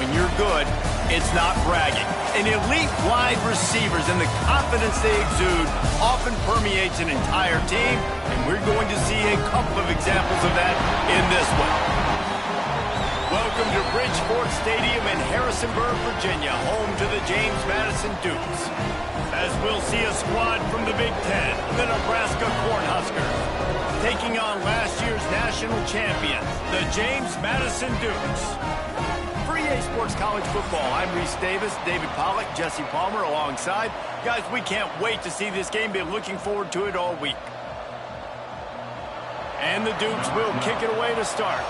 when you're good, it's not bragging. And elite wide receivers and the confidence they exude often permeates an entire team, and we're going to see a couple of examples of that in this one. Welcome to Bridgeport Stadium in Harrisonburg, Virginia, home to the James Madison Dukes. As we'll see a squad from the Big Ten, the Nebraska Cornhuskers, taking on last year's national champions, the James Madison Dukes. For EA Sports College Football, I'm Reese Davis, David Pollack, Jesse Palmer alongside. Guys, we can't wait to see this game. Been looking forward to it all week. And the Dukes will kick it away to start.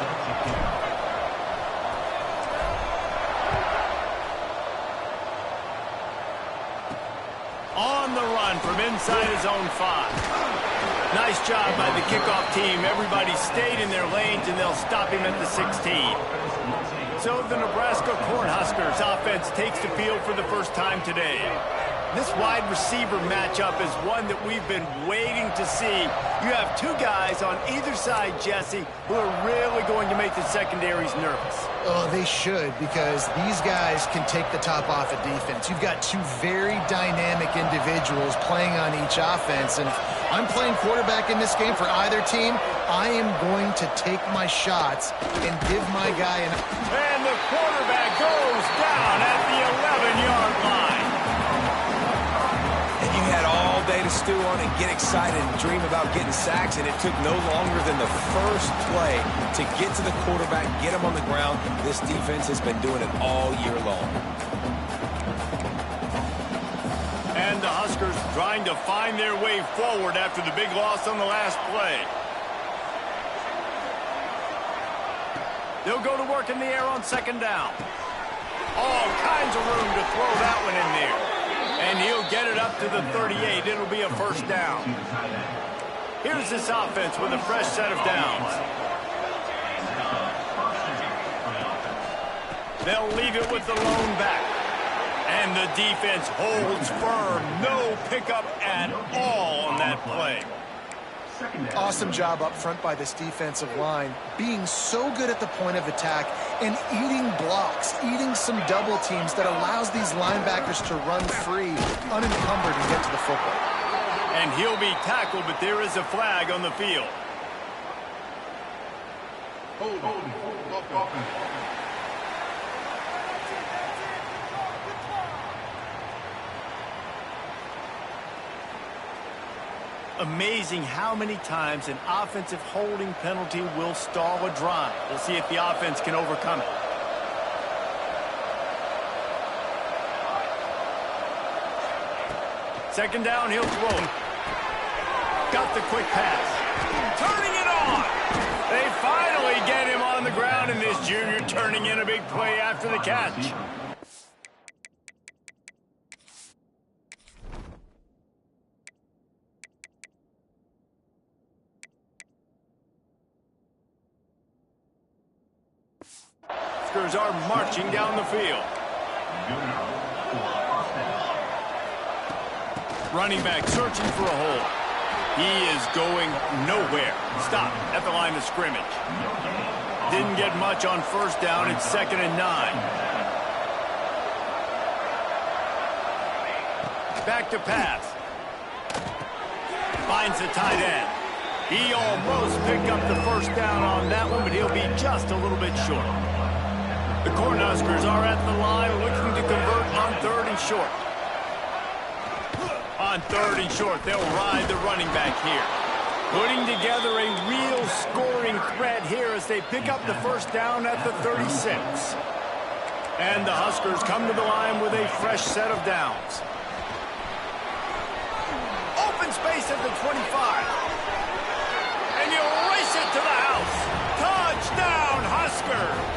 On the run from inside his own 5. Nice job by the kickoff team. Everybody stayed in their lanes, and they'll stop him at the 16. So the Nebraska Cornhuskers offense takes the field for the first time today. This wide receiver matchup is one that we've been waiting to see. You have two guys on either side, Jesse, who are really going to make the secondaries nervous. Oh, they should, because these guys can take the top off of defense. You've got two very dynamic individuals playing on each offense, and if I'm playing quarterback in this game for either team, I am going to take my shots and give my guy an... And the quarterback goes down at the 11-yard line. And you had all day to stew on and get excited and dream about getting sacks, and it took no longer than the first play to get to the quarterback, get him on the ground. This defense has been doing it all year long. And the Huskers trying to find their way forward after the big loss on the last play. They'll go to work in the air on second down. All kinds of room to throw that one in there. And he'll get it up to the 38. It'll be a first down. Here's this offense with a fresh set of downs. They'll leave it with the lone back. And the defense holds firm. No pickup at all on that play. Awesome job up front by this defensive line, being so good at the point of attack and eating blocks, eating some double teams that allows these linebackers to run free, unencumbered, and get to the football. And he'll be tackled, but there is a flag on the field. Amazing how many times an offensive holding penalty will stall a drive. We'll see if the offense can overcome it. Second down, he'll throw it. Got the quick pass. Turning it on. They finally get him on the ground, and this junior turning in a big play after the catch. Huskers are marching down the field. Running back searching for a hole. He is going nowhere. Stop at the line of scrimmage. Didn't get much on first down. It's 2nd and 9. Back to pass. Finds the tight end. He almost picked up the first down on that one, but he'll be just a little bit short. The Cornhuskers are at the line looking to convert on 3rd and short. On 3rd and short, they'll ride the running back here. Putting together a real scoring threat here as they pick up the first down at the 36. And the Huskers come to the line with a fresh set of downs. Open space at the 25. And you race it to the house. Touchdown, Huskers!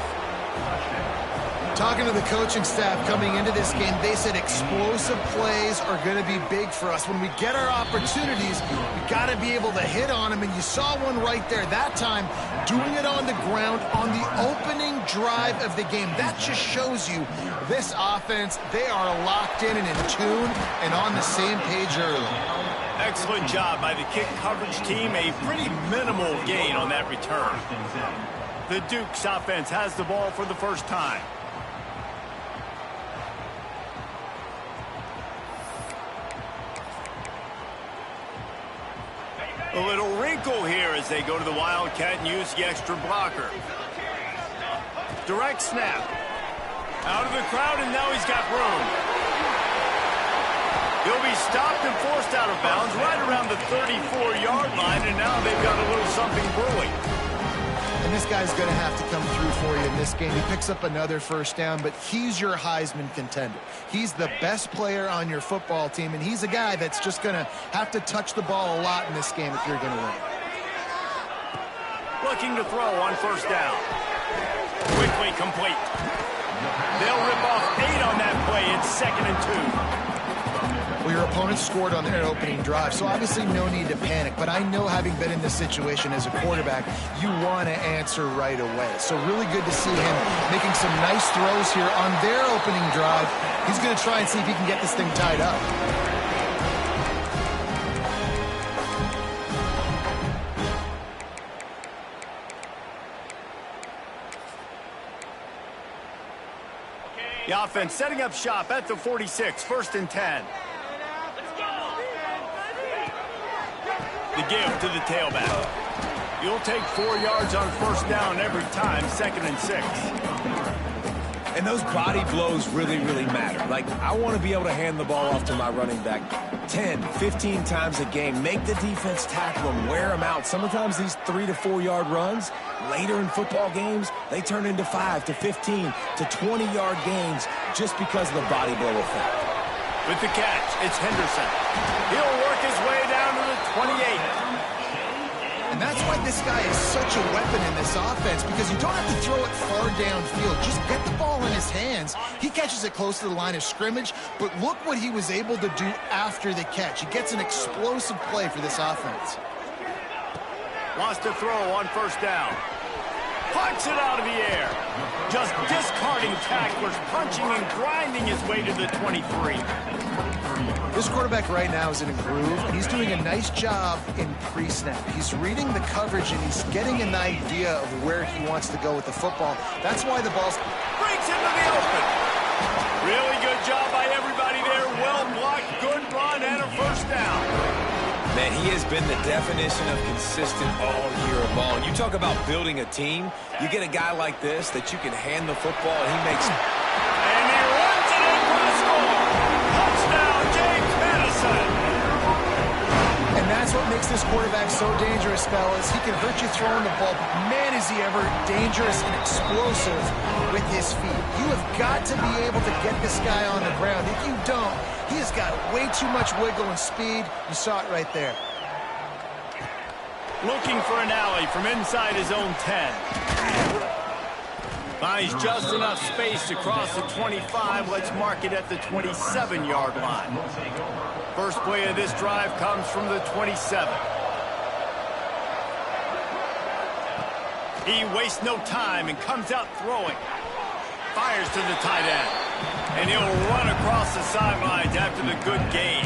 Talking to the coaching staff coming into this game, they said explosive plays are going to be big for us. When we get our opportunities, we got to be able to hit on them, and you saw one right there. That time, doing it on the ground on the opening drive of the game. That just shows you this offense, they are locked in and in tune and on the same page early. Excellent job by the kick coverage team. A pretty minimal gain on that return. The Dukes offense has the ball for the first time. A little wrinkle here as they go to the Wildcat and use the extra blocker. Direct snap. Out of the crowd, and now he's got room. He'll be stopped and forced out of bounds right around the 34-yard line, and now they've got a little something brewing. And this guy's going to have to come through for you in this game. He picks up another first down, but he's your Heisman contender. He's the best player on your football team, and he's a guy that's just going to have to touch the ball a lot in this game if you're going to win. Looking to throw on first down. Quickly complete. They'll rip off 8 on that play. It's 2nd and 2. Well, your opponent scored on their opening drive, so obviously no need to panic. But I know, having been in this situation as a quarterback, you want to answer right away. So really good to see him making some nice throws here on their opening drive. He's going to try and see if he can get this thing tied up. The offense setting up shop at the 46, 1st and 10. The give to the tailback. You'll take 4 yards on first down every time, 2nd and 6. And those body blows really, really matter. Like, I want to be able to hand the ball off to my running back 10, 15 times a game. Make the defense tackle them, wear them out. Sometimes these 3 to 4 yard runs, later in football games, they turn into 5 to 15 to 20-yard gains just because of the body blow effect. With the catch, it's Henderson. He'll work his way down to the 28. And that's why this guy is such a weapon in this offense, because you don't have to throw it far downfield. Just get the ball in his hands. He catches it close to the line of scrimmage, but look what he was able to do after the catch. He gets an explosive play for this offense. Wants to throw on first down. Punts it out of the air. Just discarding tacklers, punching and grinding his way to the 23. This quarterback right now is in a groove, and he's doing a nice job in pre-snap. He's reading the coverage, and he's getting an idea of where he wants to go with the football. That's why the ball's breaks into the open. Really good job by everybody there. Well blocked, good run, and a first down. Man, he has been the definition of consistent all year long. You talk about building a team, you get a guy like this that you can hand the football, and he makes... And he runs it in for a score. Touchdown, James Madison. And that's what makes this quarterback so dangerous, fellas. He can hurt you throwing the ball, but man, is he ever dangerous and explosive with his feet. You have got to be able to get this guy on the ground. If you don't, he has got way too much wiggle and speed. You saw it right there. Looking for an alley from inside his own 10. Finds just enough space to cross the 25. Let's mark it at the 27-yard line. First play of this drive comes from the 27. He wastes no time and comes out throwing. Fires to the tight end. And he'll run across the sidelines after the good gain.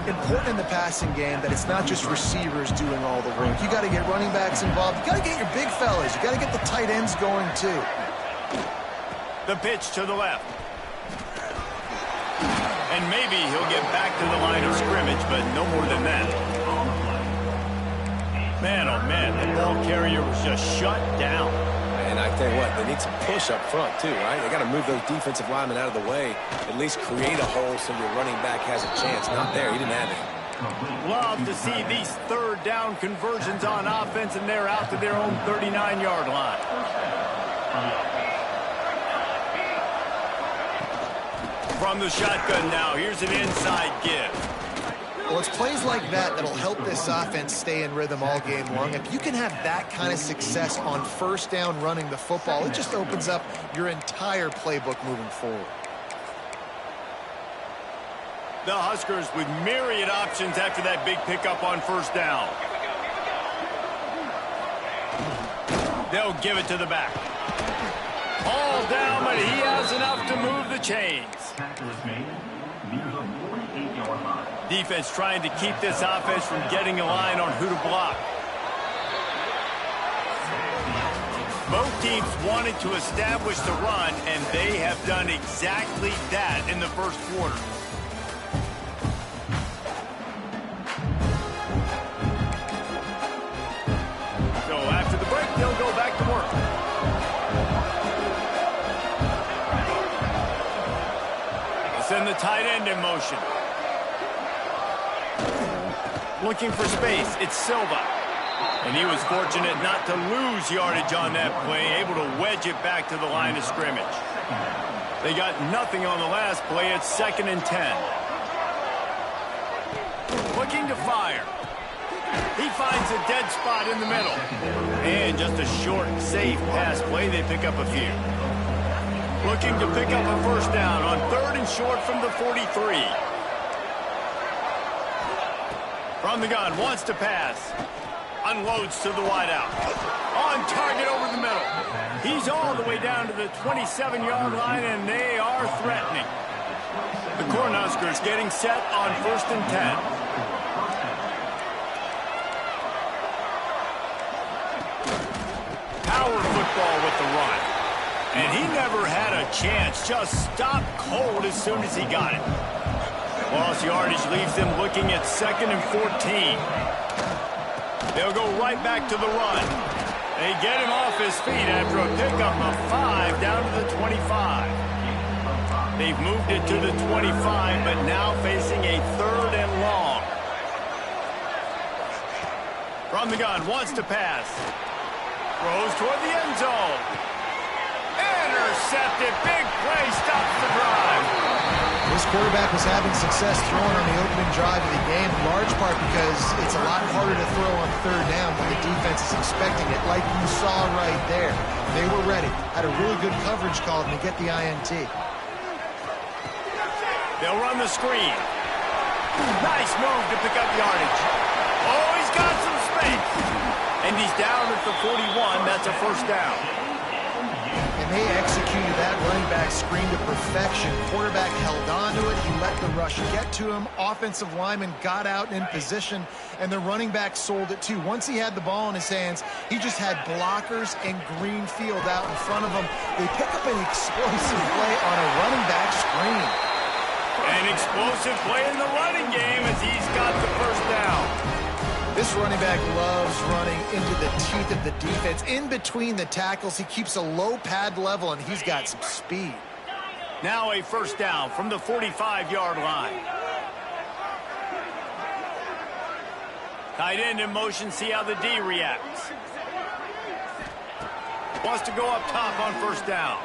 Important in the passing game that it's not just receivers doing all the work. You got to get running backs involved. You got to get your big fellas. You got to get the tight ends going too. The pitch to the left. And maybe he'll get back to the line of scrimmage, but no more than that. Man, oh man, the ball carrier was just shut down. And I tell you what, they need some push up front too, right? They got to move those defensive linemen out of the way, at least create a hole so your running back has a chance. Not there, he didn't have it. Love to see these third down conversions on offense, and they're out to their own 39-yard line. From the shotgun now, here's an inside give. Well, it's plays like that that'll help this offense stay in rhythm all game long. If you can have that kind of success on first down running the football, it just opens up your entire playbook moving forward. The Huskers with myriad options after that big pickup on first down. They'll give it to the back. All down, but he has enough to move the chains. Defense trying to keep this offense from getting a line on who to block. Both teams wanted to establish the run, and they have done exactly that in the first quarter. the tight end in motion. Looking for space, it's Silva. And he was fortunate not to lose yardage on that play, able to wedge it back to the line of scrimmage. They got nothing on the last play. It's 2nd and 10. Looking to fire. He finds a dead spot in the middle. And just a short, safe pass play. They pick up a few. Looking to pick up a first down on 3rd and short from the 43. From the gun, wants to pass. Unloads to the wideout. On target over the middle. He's all the way down to the 27-yard line, and they are threatening. The Cornhuskers getting set on 1st and 10. Power football with the run. And he never had a chance. Just stopped cold as soon as he got it. Lost yardage leaves them looking at 2nd and 14. They'll go right back to the run. They get him off his feet after a pickup of 5 down to the 25. They've moved it to the 25, but now facing a 3rd and long. From the gun, wants to pass. Throws toward the end zone. Intercepted. Big play stops the drive. This quarterback was having success throwing on the opening drive of the game, in large part because it's a lot harder to throw on 3rd down when the defense is expecting it, like you saw right there. They were ready. Had a really good coverage call to get the INT. They'll run the screen. Nice move to pick up yardage. Oh, he's got some space. And he's down at the 41. That's a first down. And they executed that running back screen to perfection. Quarterback held on to it. He let the rush get to him. Offensive lineman got out in position, and the running back sold it too. Once he had the ball in his hands, he just had blockers and green field out in front of him. They pick up an explosive play on a running back screen. An explosive play in the running game as he's got the first down. This running back loves running into the teeth of the defense. In between the tackles, he keeps a low pad level, and he's got some speed. Now a first down from the 45-yard line. Tight end in motion, see how the D reacts. Wants to go up top on first down.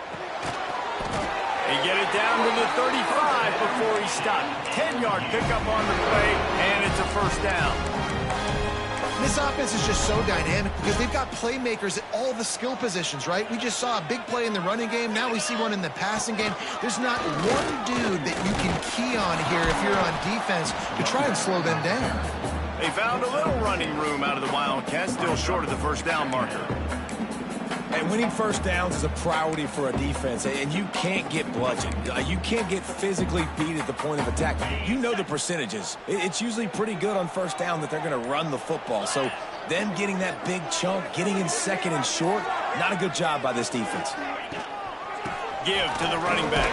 They get it down to the 35 before he stopped. 10-yard pickup on the play, and it's a first down. This offense is just so dynamic because they've got playmakers at all the skill positions, right? We just saw a big play in the running game. Now we see one in the passing game. There's not one dude that you can key on here if you're on defense to try and slow them down. They found a little running room out of the Wildcats, still short of the first down marker. And winning first downs is a priority for a defense, and you can't get bludgeoned. You can't get physically beat at the point of attack. You know the percentages. It's usually pretty good on first down that they're going to run the football. So them getting that big chunk, getting in 2nd and short, not a good job by this defense. Give to the running back.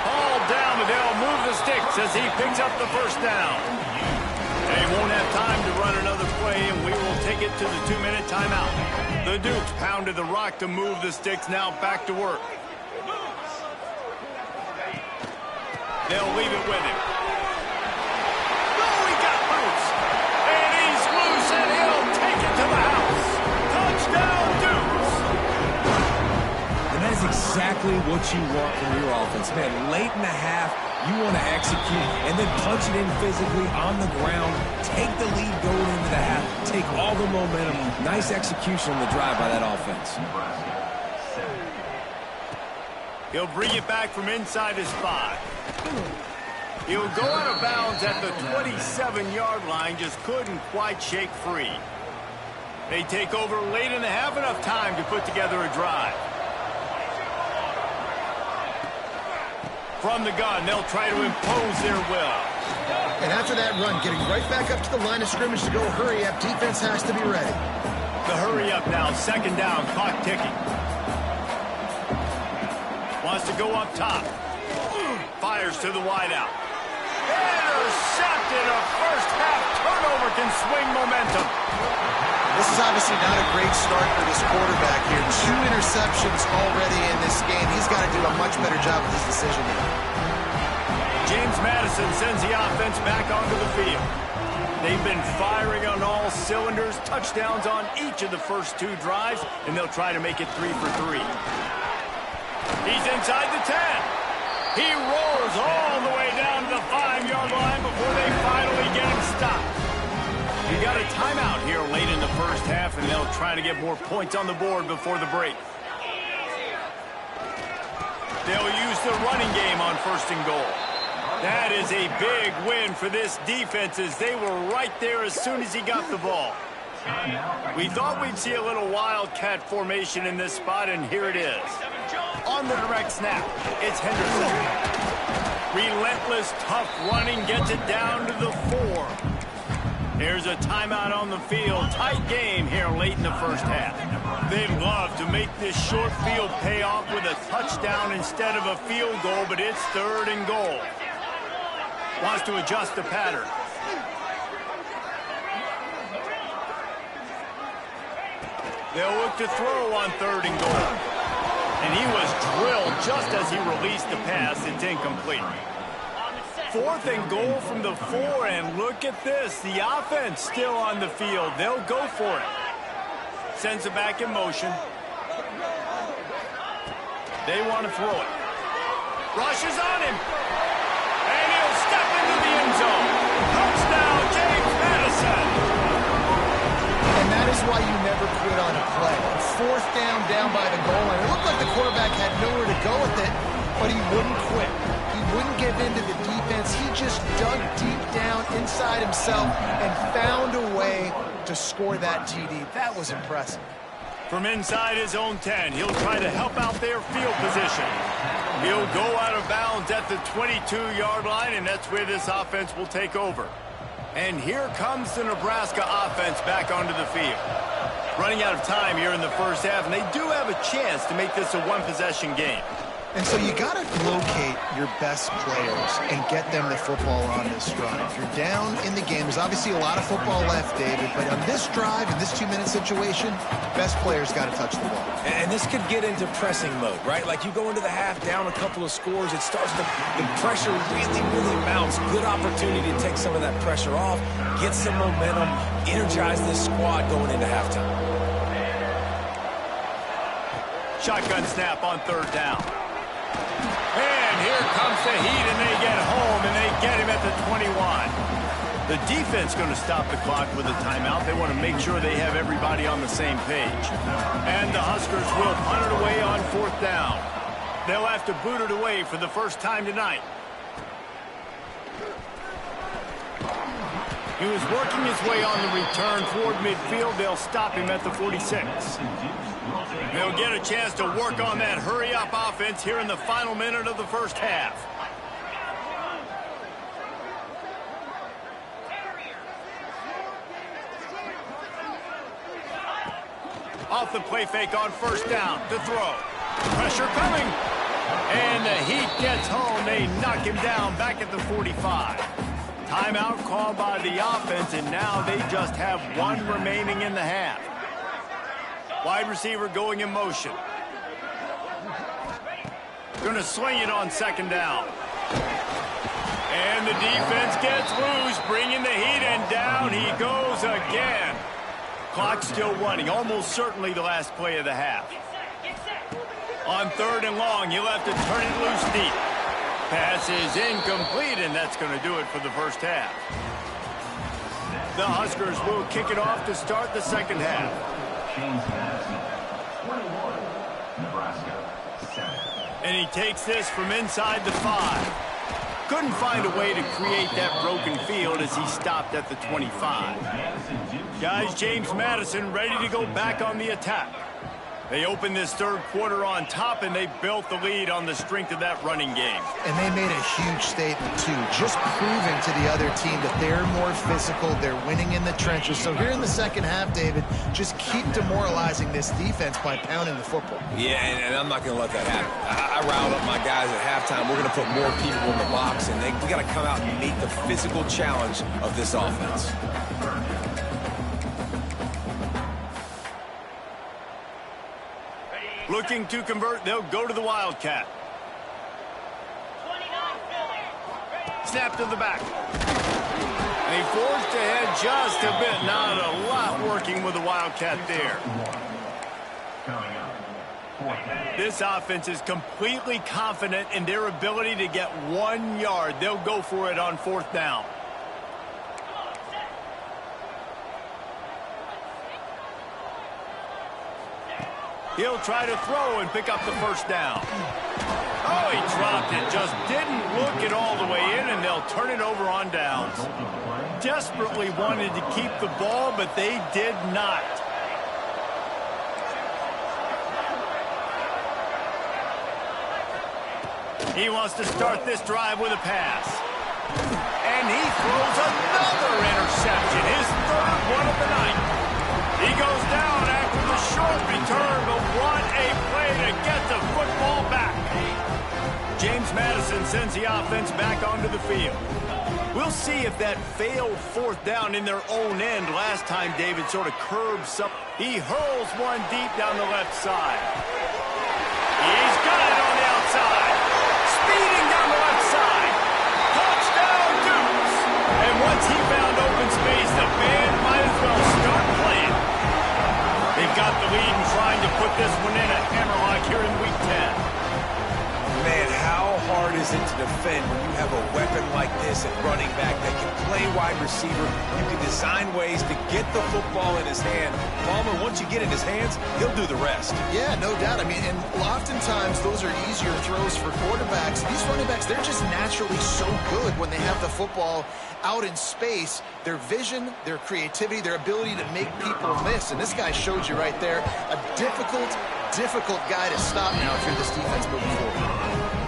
All down, and they'll move the sticks as he picks up the first down. They won't have time to run another play, and we will take it to the 2-minute timeout. The Dukes pounded the rock to move the sticks, now back to work. They'll leave it with him. Oh, he got loose. And he's loose, and he'll take it to the house. Touchdown, Dukes. And that is exactly what you want from your offense. Man, late in the half, you want to execute and then punch it in physically on the ground. Take the lead going into the half. Take all the momentum. Nice execution on the drive by that offense. He'll bring it back from inside his 5. He'll go out of bounds at the 27-yard line. Just couldn't quite shake free. They take over late in the half, enough time to put together a drive. From the gun, they'll try to impose their will. And after that run, getting right back up to the line of scrimmage to go hurry up, defense has to be ready. The hurry up now, 2nd down, clock ticking. Wants to go up top. Fires to the wideout. Intercepted. A first half turnover can swing momentum. This is obviously not a great start for this quarterback here. 2 interceptions already in this game. He's got to do a much better job with his decision making. Madison sends the offense back onto the field. They've been firing on all cylinders, touchdowns on each of the first 2 drives, and they'll try to make it 3 for 3. He's inside the 10. He rolls all the way down to the 5-yard line before they finally get him stopped. You got a timeout here late in the first half, and they'll try to get more points on the board before the break. They'll use the running game on 1st and goal. That is a big win for this defense, as they were right there as soon as he got the ball. We thought we'd see a little wildcat formation in this spot, and here it is. On the direct snap, it's Henderson. Relentless, tough running gets it down to the 4. There's a timeout on the field. Tight game here late in the first half. They'd love to make this short field pay off with a touchdown instead of a field goal, but it's 3rd and goal. Wants to adjust the pattern. They'll look to throw on 3rd and goal. And he was drilled just as he released the pass. It's incomplete. 4th and goal from the 4, and look at this. The offense still on the field. They'll go for it. Sends it back in motion. They want to throw it. Rushes on him. And he'll step into the end zone. Touchdown, James Madison. And that is why you never quit on a play. 4th down by the goal line. It looked like the quarterback had nowhere to go with it, but he wouldn't quit. He wouldn't give in to the defense. He just dug deep down inside himself and found a way to score that TD. That was impressive. From inside his own 10, he'll try to help out their field position. He'll go out of bounds at the 22-yard line, and that's where this offense will take over. And here comes the Nebraska offense back onto the field. Running out of time here in the first half, and they do have a chance to make this a one-possession game. And so you got to locate your best players and get them the football on this drive. If you're down in the game, there's obviously a lot of football left, David, but on this drive, in this 2-minute situation, best players got to touch the ball. And this could get into pressing mode, right? Like you go into the half down a couple of scores, it starts to, the pressure really mounts. Good opportunity to take some of that pressure off, get some momentum, energize this squad going into halftime. Shotgun snap on 3rd down. And here comes the heat, and they get home, and they get him at the 21. The defense going to stop the clock with a timeout. They want to make sure they have everybody on the same page. And the Huskers will punt it away on 4th down. They'll have to boot it away for the first time tonight. He was working his way on the return toward midfield. They'll stop him at the 46. They'll get a chance to work on that hurry-up offense here in the final minute of the first half. Off the play fake on 1st down to throw. Pressure coming. And the Heat gets home. They knock him down back at the 45. Timeout called by the offense, and now they just have 1 remaining in the half. Wide receiver going in motion. Going to swing it on 2nd down. And the defense gets loose, bringing the Heat, and down he goes again. Clock still running, almost certainly the last play of the half. On 3rd and long, he'll have to turn it loose deep. Pass is incomplete, and that's going to do it for the first half. The Huskers will kick it off to start the second half. And he takes this from inside the 5. Couldn't find a way to create that broken field as he stopped at the 25. Guys, James Madison ready to go back on the attack. They opened this 3rd quarter on top, and they built the lead on the strength of that running game. And they made a huge statement, too, just proving to the other team that they're more physical, they're winning in the trenches. So here in the second half, David, just keep demoralizing this defense by pounding the football. Yeah, and I'm not going to let that happen. I riled up my guys at halftime. We're going to put more people in the box, and we got to come out and meet the physical challenge of this offense. Looking to convert, they'll go to the Wildcat. snap to the back. And he forged ahead just a bit. Not a lot working with the Wildcat there. This offense is completely confident in their ability to get 1 yard. They'll go for it on 4th down. He'll try to throw and pick up the 1st down. Oh, he dropped it. Just didn't look it all the way in, and they'll turn it over on downs. Desperately wanted to keep the ball, but they did not. He wants to start this drive with a pass. And he throws another interception, his 3rd one of the night. He goes down after the short return, but what a play to get the football back. James Madison sends the offense back onto the field. We'll see if that failed 4th down in their own end last time David sort of curbs something. He hurls one deep down the left side. He's got it on the outside. Speeding down the left side. Touchdown, Dukes. And once he found open space, the band might as well start playing. They've got the lead and trying to put this one in a hammerlock here in Week 10. Man, how hard is it to defend when you have a weapon like this at running back that can play wide receiver? You can design ways to get the football in his hand. Palmer, once you get it in his hands, he'll do the rest. Yeah, no doubt. I mean, and oftentimes those are easier throws for quarterbacks. These running backs, they're just naturally so good when they have the football out in space. Their vision, their creativity, their ability to make people miss. And this guy showed you right there, a difficult guy to stop now if you're this defense moving forward.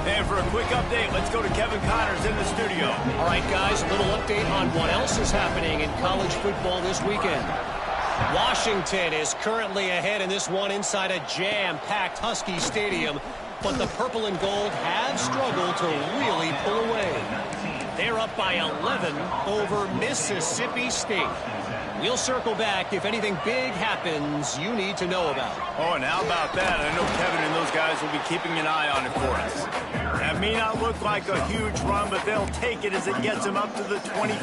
And for a quick update, let's go to Kevin Connors in the studio. All right, guys, a little update on what else is happening in college football this weekend. Washington is currently ahead in this one inside a jam-packed Husky Stadium, but the purple and gold have struggled to really pull away. They're up by 11 over Mississippi State. We'll circle back if anything big happens you need to know about. Oh, and how about that? I know Kevin and those guys will be keeping an eye on it for us. That may not look like a huge run, but they'll take it as it gets them up to the 24.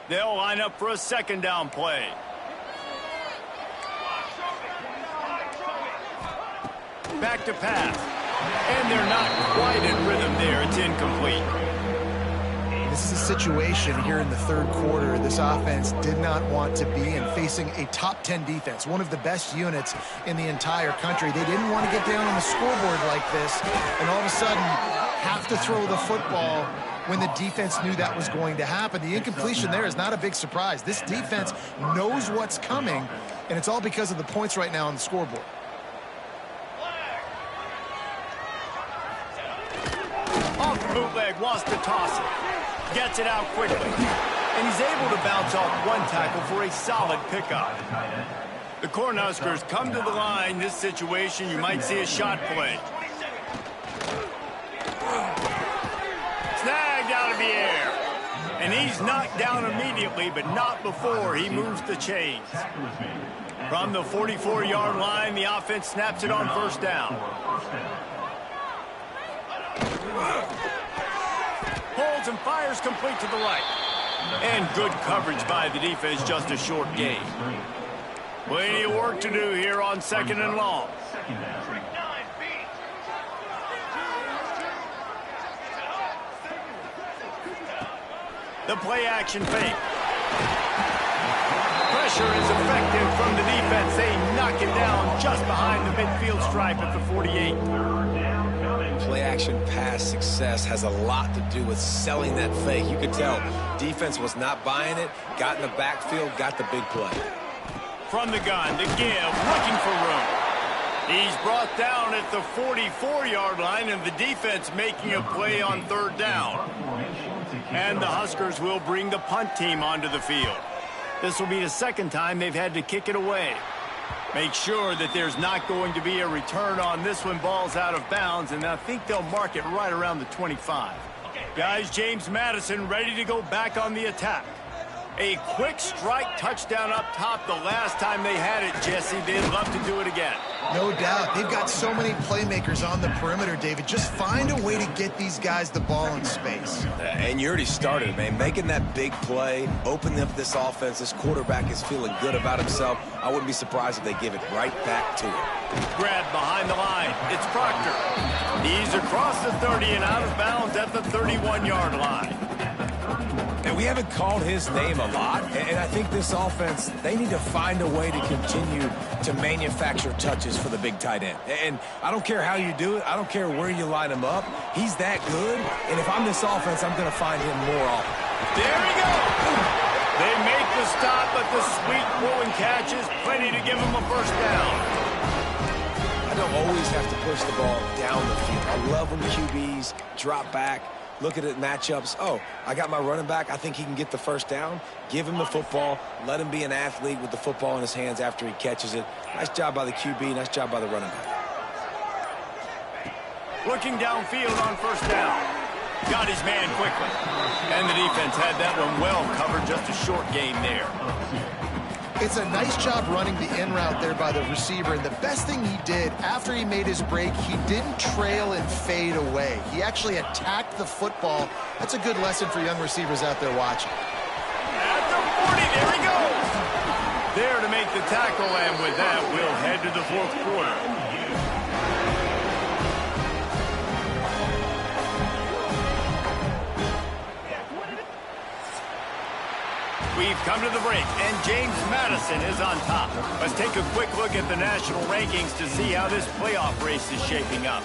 They'll line up for a 2nd down play. Back to pass. And they're not quite in rhythm there. It's incomplete. This is a situation here in the 3rd quarter this offense did not want to be in, facing a top 10 defense, one of the best units in the entire country. They didn't want to get down on the scoreboard like this and all of a sudden have to throw the football when the defense knew that was going to happen. The incompletion there is not a big surprise. This defense knows what's coming, and it's all because of the points right now on the scoreboard. Off the bootleg, wants to toss it. Gets it out quickly. And he's able to bounce off one tackle for a solid pickup. The Cornhuskers come to the line. This situation, you might see a shot play. Snagged out of the air. And he's knocked down immediately, but not before he moves the chains. From the 44-yard line, the offense snaps it on 1st down. Holds and fires complete to the right. And good coverage by the defense, just a short gain. Plenty of work to do here on 2nd and long. The play action fake. Pressure is effective from the defense. They knock it down just behind the midfield stripe at the 48. Play-action pass success has a lot to do with selling that fake. You could tell defense was not buying it, got in the backfield, got the big play. From the gun, the give, looking for room. He's brought down at the 44-yard line, and the defense making a play on 3rd down. And the Huskers will bring the punt team onto the field. This will be the 2nd time they've had to kick it away. Make sure that there's not going to be a return on this one. Ball's out of bounds, and I think they'll mark it right around the 25. Guys, James Madison ready to go back on the attack. A quick strike touchdown up top the last time they had it, Jesse. They'd love to do it again. No doubt. They've got so many playmakers on the perimeter, David. Just find a way to get these guys the ball in space. And you already started, man. Making that big play, opening up this offense. This quarterback is feeling good about himself. I wouldn't be surprised if they give it right back to him. Grab behind the line. It's Proctor. He's across the 30 and out of bounds at the 31-yard line. And we haven't called his name a lot, and I think this offense, they need to find a way to continue to manufacture touches for the big tight end. And I don't care how you do it. I don't care where you line him up. He's that good, and if I'm this offense, I'm going to find him more often. There he goes. They make the stop, but the sweet throw and catch is plenty to give him a first down. I don't always have to push the ball down the field. I love when QBs drop back, look at it matchups. Oh, I got my running back. I think he can get the first down. Give him the football. Let him be an athlete with the football in his hands after he catches it. Nice job by the QB. Nice job by the running back. Looking downfield on first down. Got his man quickly. And the defense had that one well covered. Just a short gain there. It's a nice job running the in route there by the receiver, and the best thing he did after he made his break, he didn't trail and fade away. He actually attacked the football. That's a good lesson for young receivers out there watching. At the 40, there he goes. There to make the tackle, and with that, we'll head to the fourth quarter. We've come to the break, and James Madison is on top. Let's take a quick look at the national rankings to see how this playoff race is shaping up.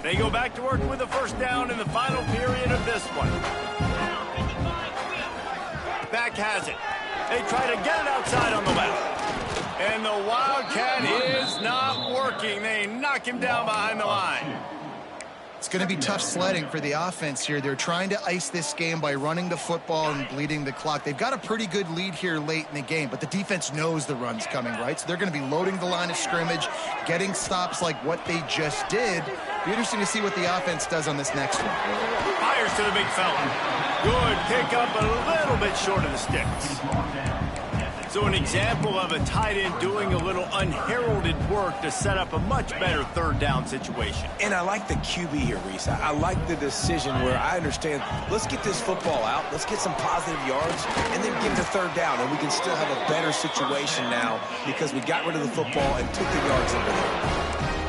They go back to work with a first down in the final period of this one. Back has it. They try to get it outside on the left. And the Wildcat is not working. They knock him down behind the line. It's going to be tough sledding for the offense here. They're trying to ice this game by running the football and bleeding the clock. They've got a pretty good lead here late in the game, but the defense knows the run's coming, right? So they're going to be loading the line of scrimmage, getting stops like what they just did. Be interesting to see what the offense does on this next one. Fires to the big fella. Good pick up, a little bit short of the sticks. So an example of a tight end doing a little unheralded work to set up a much better third down situation. And I like the QB here, Reese. I like the decision where I understand, let's get this football out, let's get some positive yards, and then give the third down, and we can still have a better situation now because we got rid of the football and took the yards over there.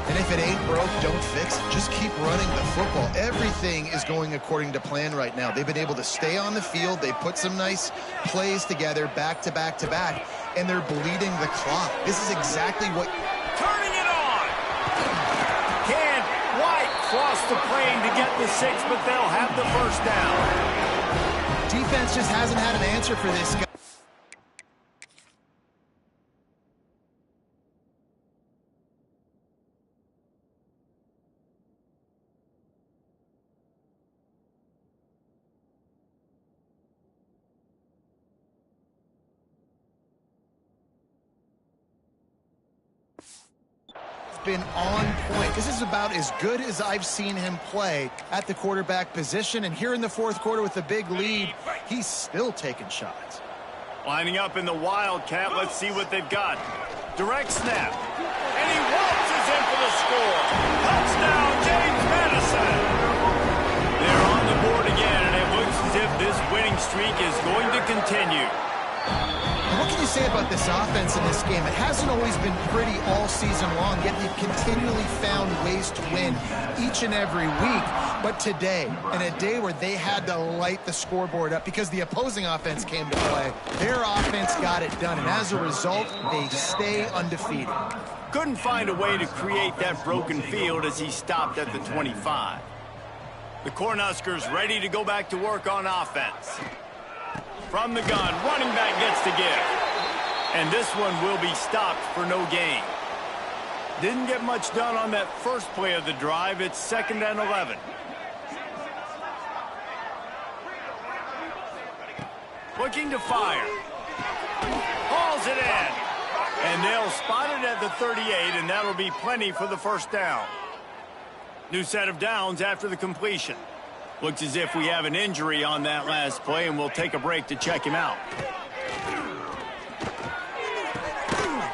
And if it ain't broke, don't fix it. Just keep running the football. Everything is going according to plan right now. They've been able to stay on the field. They put some nice plays together back to back to back, and they're bleeding the clock. This is exactly what... Turning it on! Can White cross the plane to get the 6, but they'll have the first down. Defense just hasn't had an answer for this guy. Been on point. This is about as good as I've seen him play at the quarterback position, and here in the fourth quarter with the big lead, he's still taking shots. Lining up in the Wildcat, let's see what they've got. Direct snap, and he waltzes in for the score. Touchdown, James Madison. They're on the board again, and it looks as if this winning streak is going to continue. What can you say about this offense in this game? It hasn't always been pretty all season long, yet they've continually found ways to win each and every week. But today, in a day where they had to light the scoreboard up because the opposing offense came to play, their offense got it done. And as a result, they stay undefeated. Couldn't find a way to create that broken field as he stopped at the 25. The Cornhuskers ready to go back to work on offense. From the gun, running back gets to give. And this one will be stopped for no gain. Didn't get much done on that first play of the drive. It's 2nd and 11. Looking to fire. Hauls it And they'll spot it at the 38, and that'll be plenty for the first down. New set of downs after the completion. Looks as if we have an injury on that last play, and we'll take a break to check him out.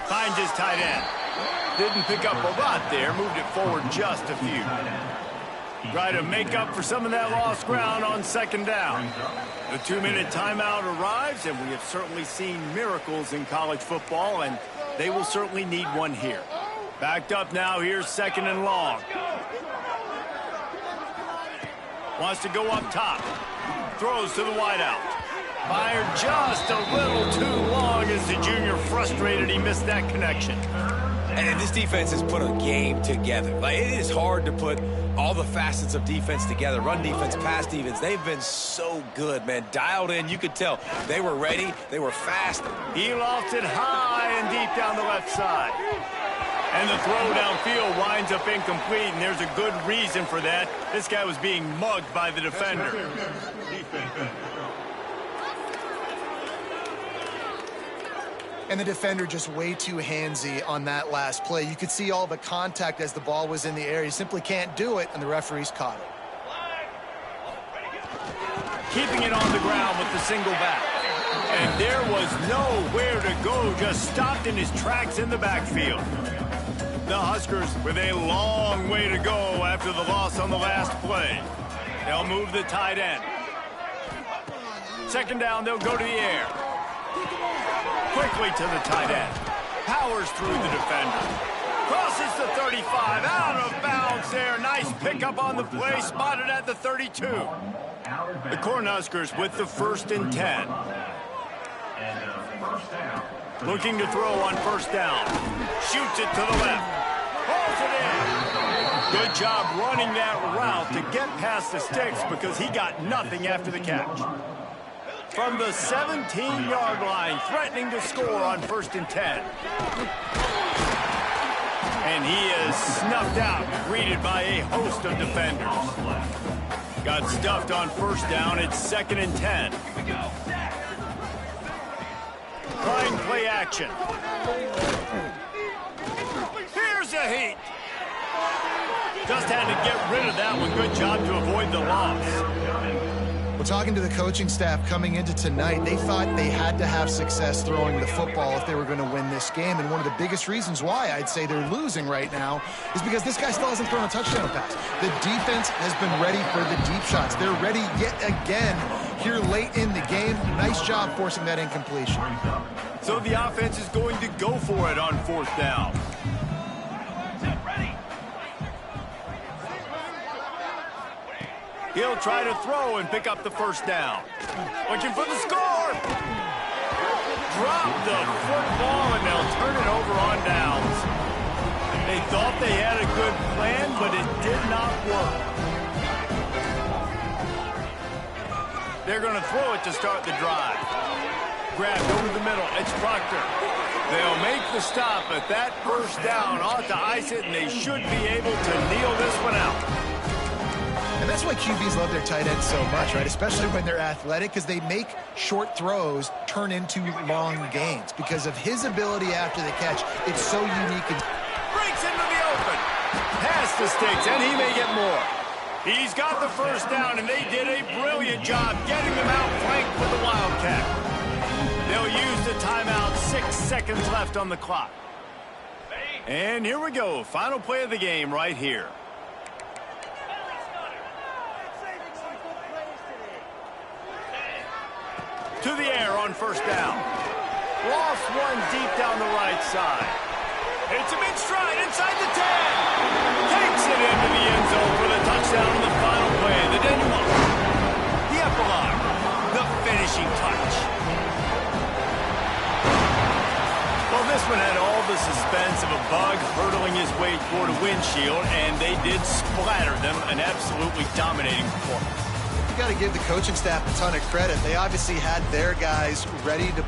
Finds his tight end. Didn't pick up a lot there, moved it forward just a few. Try to make up for some of that lost ground on second down. The 2-minute timeout arrives, and we have certainly seen miracles in college football, and they will certainly need one here. Backed up now, here's second and long. Wants to go up top. Throws to the wideout. Fired just a little too long as the junior frustrated he missed that connection. And this defense has put a game together. Like, it is hard to put all the facets of defense together. Run defense, pass defense. They've been so good, man. Dialed in. You could tell they were ready. They were fast. He lofts it high and deep down the left side. And the throw downfield winds up incomplete, and there's a good reason for that. This guy was being mugged by the defender. And the defender just way too handsy on that last play. You could see all the contact as the ball was in the air. You simply can't do it, and the referees caught it. Keeping it on the ground with the single back. And there was nowhere to go, just stopped in his tracks in the backfield. The Huskers with a long way to go after the loss on the last play. They'll move the tight end. Second down, they'll go to the air. Quickly to the tight end. Powers through the defender. Crosses the 35. Out of bounds there. Nice pickup on the play. Spotted at the 32. The Cornhuskers with the 1st and 10. Looking to throw on first down. Shoots it to the left. Pulls it in. Good job running that route to get past the sticks because he got nothing after the catch. From the 17-yard line, threatening to score on 1st and 10. And he is snuffed out, greeted by a host of defenders. Got stuffed on first down. It's 2nd and 10. Trying play action. Here's a heat. Just had to get rid of that one. Good job to avoid the loss. Well, talking to the coaching staff coming into tonight, they thought they had to have success throwing the football if they were going to win this game. And one of the biggest reasons why I'd say they're losing right now is because this guy still hasn't thrown a touchdown pass. The defense has been ready for the deep shots. They're ready yet again here late in the game. Nice job forcing that incompletion. So the offense is going to go for it on 4th down. He'll try to throw and pick up the first down. Looking for the score. Drop the football, and they'll turn it over on downs. They thought they had a good plan, but it did not work. They're going to throw it to start the drive. Grabbed over the middle. It's Proctor. They'll make the stop, but that first down ought to ice it, and they should be able to kneel this one out. And that's why QBs love their tight ends so much, right? Especially when they're athletic, because they make short throws turn into long gains. Because of his ability after the catch, it's so unique. And breaks into the open. Past the sticks, and he may get more. He's got the first down, and they did a brilliant job getting him out flanked with the Wildcat. They'll use the timeout. 6 seconds left on the clock. And here we go. Final play of the game right here. To the air on first down. Lost one deep down the right side. It's a big stride inside the 10. Takes it into the end zone for the touchdown on the final play. The denouement. The epilogue. The finishing touch. Well, this one had all the suspense of a bug hurtling his way toward a windshield, and they did splatter them. An absolutely dominating performance. you got to give the coaching staff a ton of credit. They obviously had their guys ready to